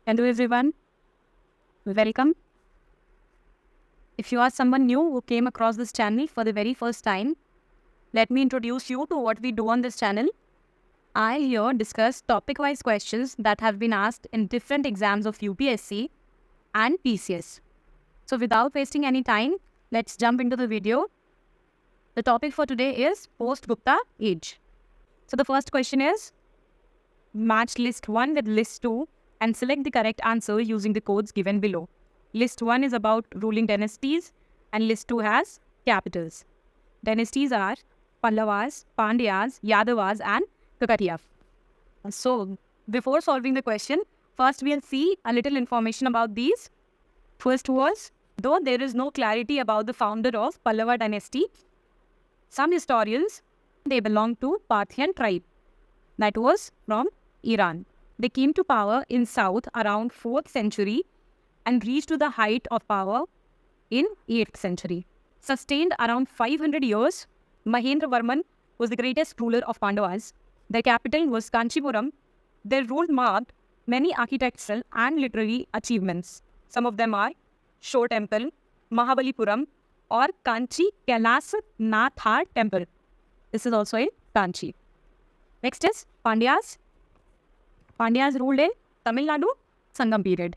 Hello everyone, welcome. If you are someone new who came across this channel for the very first time, let me introduce you to what we do on this channel. I here discuss topic-wise questions that have been asked in different exams of UPSC and PCS. So without wasting any time, let's jump into the video. The topic for today is Post Gupta age. So the first question is, match list 1 with list 2 and select the correct answer using the codes given below. List 1 is about ruling dynasties and list 2 has capitals. Dynasties are Pallavas, Pandyas, Yadavas and Kakatiyas. So, before solving the question, first we'll see a little information about these. First was, though there is no clarity about the founder of Pallava dynasty, some historians, they belong to Parthian tribe. That was from Iran. They came to power in south around 4th century and reached to the height of power in 8th century. Sustained around 500 years, Mahendravarman was the greatest ruler of Pandavas. Their capital was Kanchipuram. Their rule marked many architectural and literary achievements. Some of them are Shore Temple, Mahabalipuram or Kanchi Kailas Natha Temple. This is also in Kanchi. Next is Pandyas. Pandyas ruled in Tamil Nadu, Sangam period.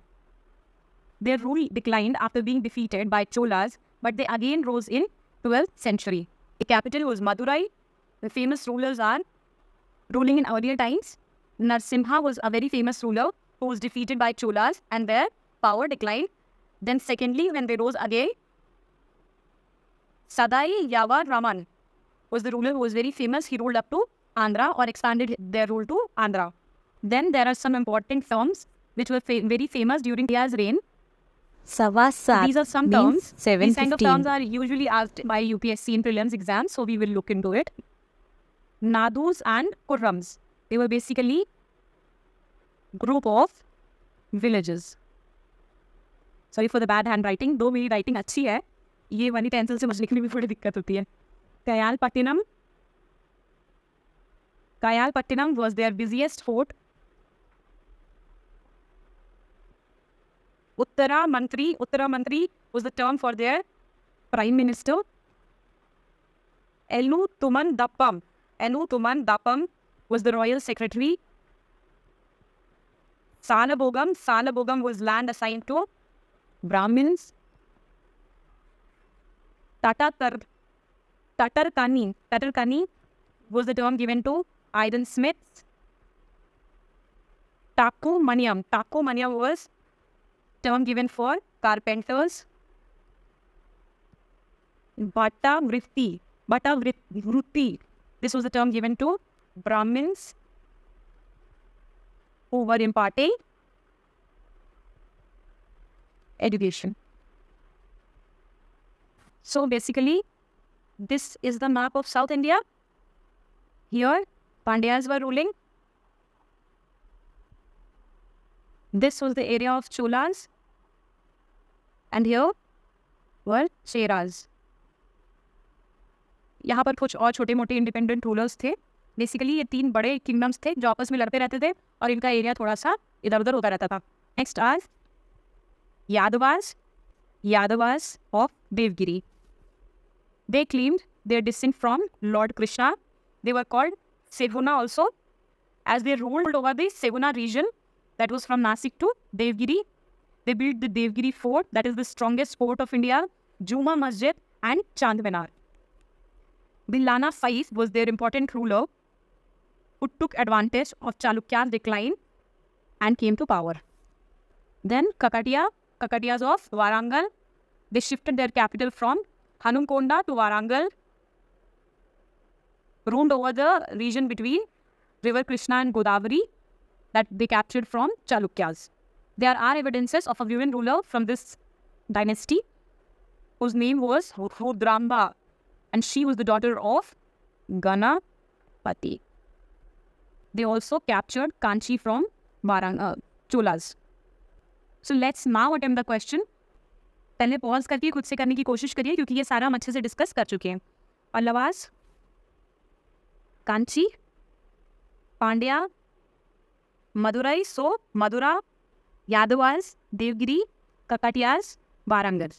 Their rule declined after being defeated by Cholas, but they again rose in 12th century. The capital was Madurai. The famous rulers are ruling in earlier times. Narsimha was a very famous ruler who was defeated by Cholas and their power declined. Then secondly, when they rose again, Sadai Yava Raman was the ruler who was very famous. He ruled up to Andhra or expanded their rule to Andhra. Then there are some important terms which were very famous during Dia's reign. Savasat. These are some means terms. These kind of 715. terms are usually asked by UPSC in prelims exams, so we will look into it. Nadus and Kurrams. They were basically group of villages. Sorry for the bad handwriting. Though मेरी writing अच्छी है, ये वाली pencil से मुझे लिखने में थोड़ी दिक्कत होती है. Kayalpattinam was their busiest fort. Uttara Mantri was the term for their prime minister. Enu Tuman Dappam was the royal secretary. Salabogam was land assigned to Brahmins. Tatarkani was the term given to iron smiths. Taku Maniam was term given for carpenters. Bhatta Vritti. This was the term given to Brahmins who were imparting education. So basically, this is the map of South India. Here, Pandyas were ruling. This was the area of Cholas. And here were Cheras. यहाँ पर कुछ और छोटे मोटे independent rulers थे. Basically ये 3 बड़े kingdoms थे जो आपस में लड़ते रहते थे और इनका एरिया थोड़ा सा इधर उधर होता रहता था. नेक्स्ट आज Yadavas of Devgiri. They claimed their descent from Lord Krishna. They were called Seguna also, as they ruled over the Seguna region that was from Nasik to Devgiri. They built the Devgiri fort, that is the strongest fort of India, Juma Masjid and Chand Minar. The Lana Faiz was their important ruler who took advantage of Chalukya's decline and came to power. Then Kakatiyas of Warangal, they shifted their capital from Hanumkonda to Warangal, ruled over the region between River Krishna and Godavari that they captured from Chalukyas. There are evidences of a women ruler from this dynasty whose name was Rudrambha, and she was the daughter of Ganapati. They also captured Kanchi from Cholas. So let's now attempt the question. पहले pause करके खुद से करने की कोशिश करिए क्योंकि ये सारा हम अच्छे से डिस्कस कर चुके हैं. पल्लवास, कांची, पांड्या, मदुरई, सो Madura, Yadavas, Devgiri, Kakatiyas, Barangar.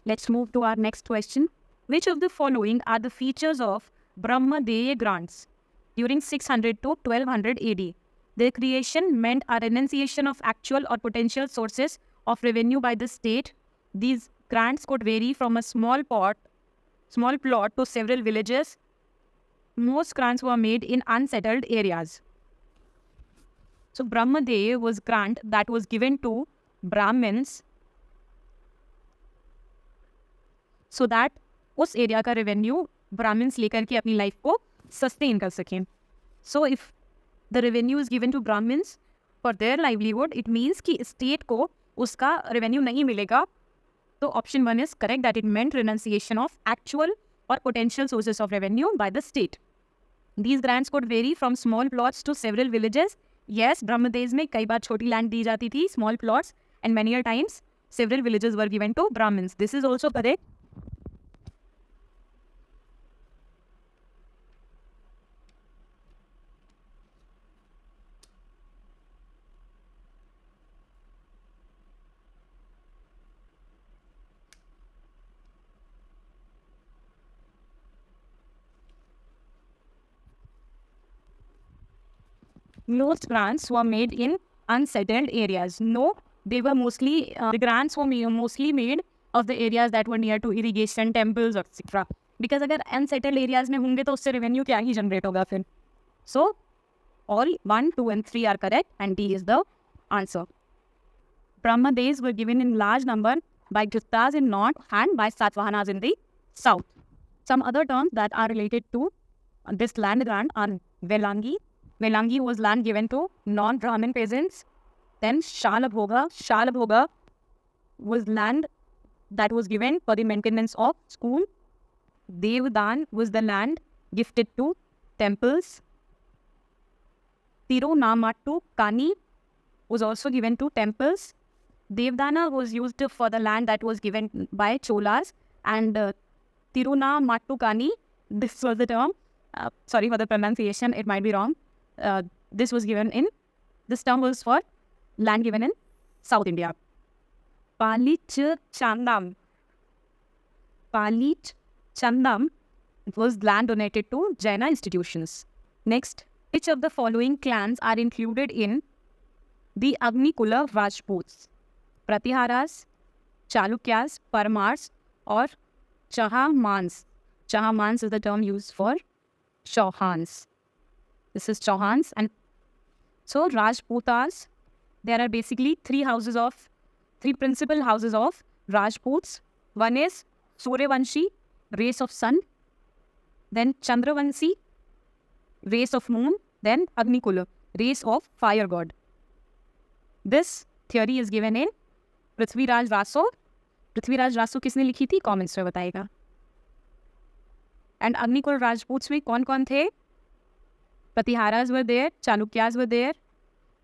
Let's move to our next question. Which of the following are the features of Brahmadeya grants during 600 to 1200 AD? Their creation meant a renunciation of actual or potential sources of revenue by the state. These grants could vary from a small plot to several villages. Most grants were made in unsettled areas. So Brahmadeya was grant that was given to Brahmins so that उस area का revenue Brahmins लेकर के अपनी life को sustain कर सकें. So if the revenue is given to Brahmins for their livelihood, it means कि state को उसका रेवेन्यू नहीं मिलेगा. तो option 1 is correct, that it meant renunciation of actual और potential sources of revenue by the state. These grants could vary from small plots to several villages. Yes, Brahmadesh में कई बार छोटी लैंड दी जाती थी, small plots, and many a times several villages were given to Brahmins. This is also correct. Most grants were made in unsettled areas. No, they were mostly, the grants were mostly made of the areas that were near to irrigation, temples, etc. Because अगर unsettled areas में होंगे तो उससे revenue क्या ही generate होगा फिर. So, all 1, 2 and 3 are correct and D is the answer. Brahmadeyas were given in large number by Guptas in north and by Satavahanas in the south. Some other terms that are related to this land grant are Velangi. Velangi was land given to non-Brahmin peasants. Then Shalabhoga was land that was given for the maintenance of school. Devdan was the land gifted to temples. Tirunamattu Kani was also given to temples. Devdana was used for the land that was given by Cholas. And Tirunamattu Kani, this was the term. Sorry for the pronunciation, it might be wrong. This term was for land given in South India. Palichandam was land donated to Jaina institutions. Next, which of the following clans are included in the Agnikula Rajputs? Pratiharas, Chalukyas, Parmars, or Chahamans? Chahamans is the term used for Chauhans. This is Chauhans. And so Rajputas, there are basically three principal houses of Rajputs. One is Suryavanshi, race of sun. Then Chandravanshi, race of moon. Then Agnikula, race of fire god. This theory is given in Prithviraj Raso. Prithviraj Raso किसने लिखी थी? Comments में बताएगा. And Agnikul राजपूत्स में कौन कौन थे? Pratiharas were there, Chalukyas were there,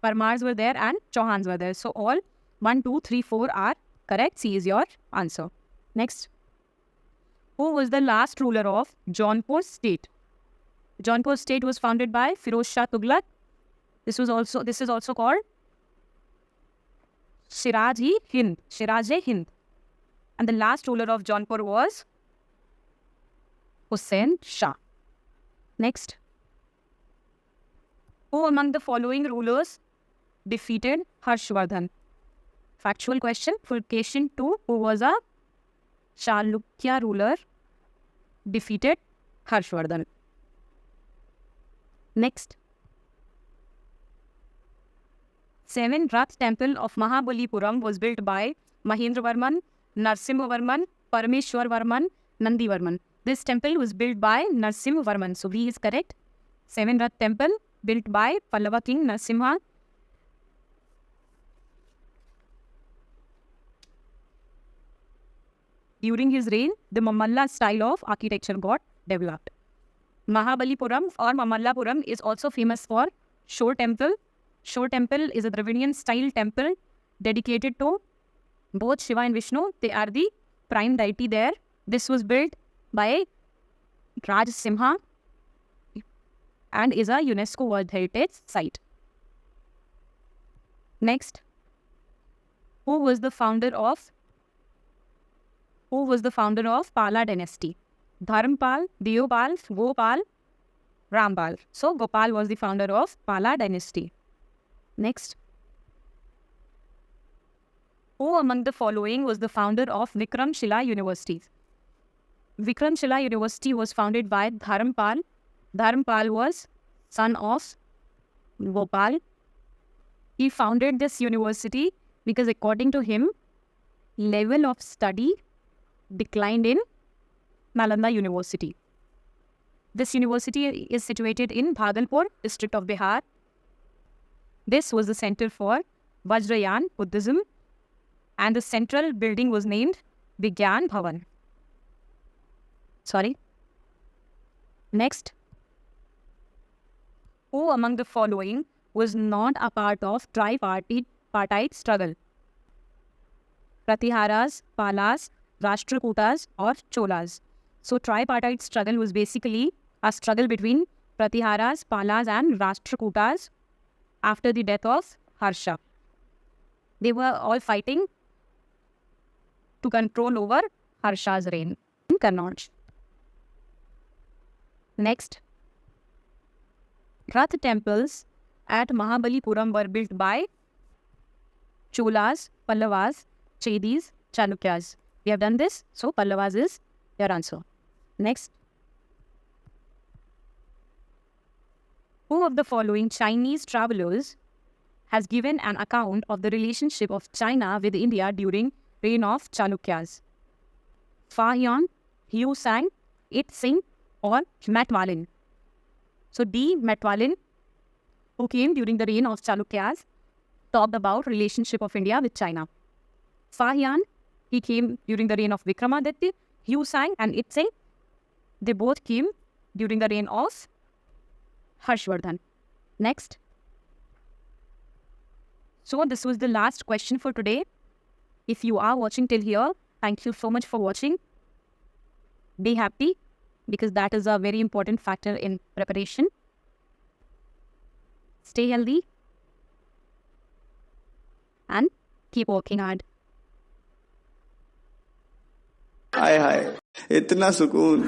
Parmars were there, and Chauhans were there. So all 1, 2, 3, 4 are correct. C is your answer. Next. Who was the last ruler of Jaunpur state? Jaunpur state was founded by Firoz Shah Tughlaq. This is also called Siraj-e-Hind. And the last ruler of Jaunpur was Hussain Shah. Next. Who among the following rulers defeated Harshvardhan? Factual question. Fulcation 2. Who was a Chalukya ruler defeated Harshvardhan? Next. 7 Rath temple of Mahabalipuram was built by Mahendravarman, Narsimhavarman, Parameshwarvarman, Nandivarman. This temple was built by Narsimhavarman. So B is correct. 7 Rath temple built by Pallava king Narsimha. During his reign, the Mamalla style of architecture got developed. Mahabalipuram or Mamallapuram is also famous for Shore Temple. Shore Temple is a Dravidian style temple dedicated to both Shiva and Vishnu. They are the prime deity there. This was built by Raj Simha and is a UNESCO World Heritage Site. Next, Who was the founder of Pala dynasty? Dharmpal, Deopal, Gopal, Rampal. So Gopal was the founder of Pala dynasty. Next. Who among the following was the founder of Vikramshila University? Vikramshila University was founded by Dharmpal. Dharmpal was son of Gopal. He founded this university because according to him, level of study declined in Nalanda University. This university is situated in Bhagalpur, district of Bihar. This was the center for Vajrayana Buddhism, and the central building was named Vigyan Bhavan. Next. Who among the following was not a part of tripartite struggle? Pratiharas, Palas, Rashtrakutas or Cholas. So tripartite struggle was basically a struggle between Pratiharas, Palas and Rashtrakutas after the death of Harsha. They were all fighting to control over Harsha's reign in Kannauj. Next. Rath temples at Mahabalipuram were built by Cholas, Pallavas, Chedis, Chalukyas. We have done this, so Pallavas is your answer. Next. Who of the following Chinese travelers has given an account of the relationship of China with India during reign of Chalukyas? Fa Yuan, Yu Sang, It Singh or Matwalin? So D. Matwalin, who came during the reign of Chalukyas, talked about relationship of India with China. Fa Yuan, he came during the reign of Vikramaditya. Yu Sang and It Singh, they both came during the reign of Harshvardhan. Next. So this was the last question for today. If you are watching till here, thank you so much for watching. Be happy, because that is a very important factor in preparation. Stay healthy and keep working hard. हाय हाय इतना सुकून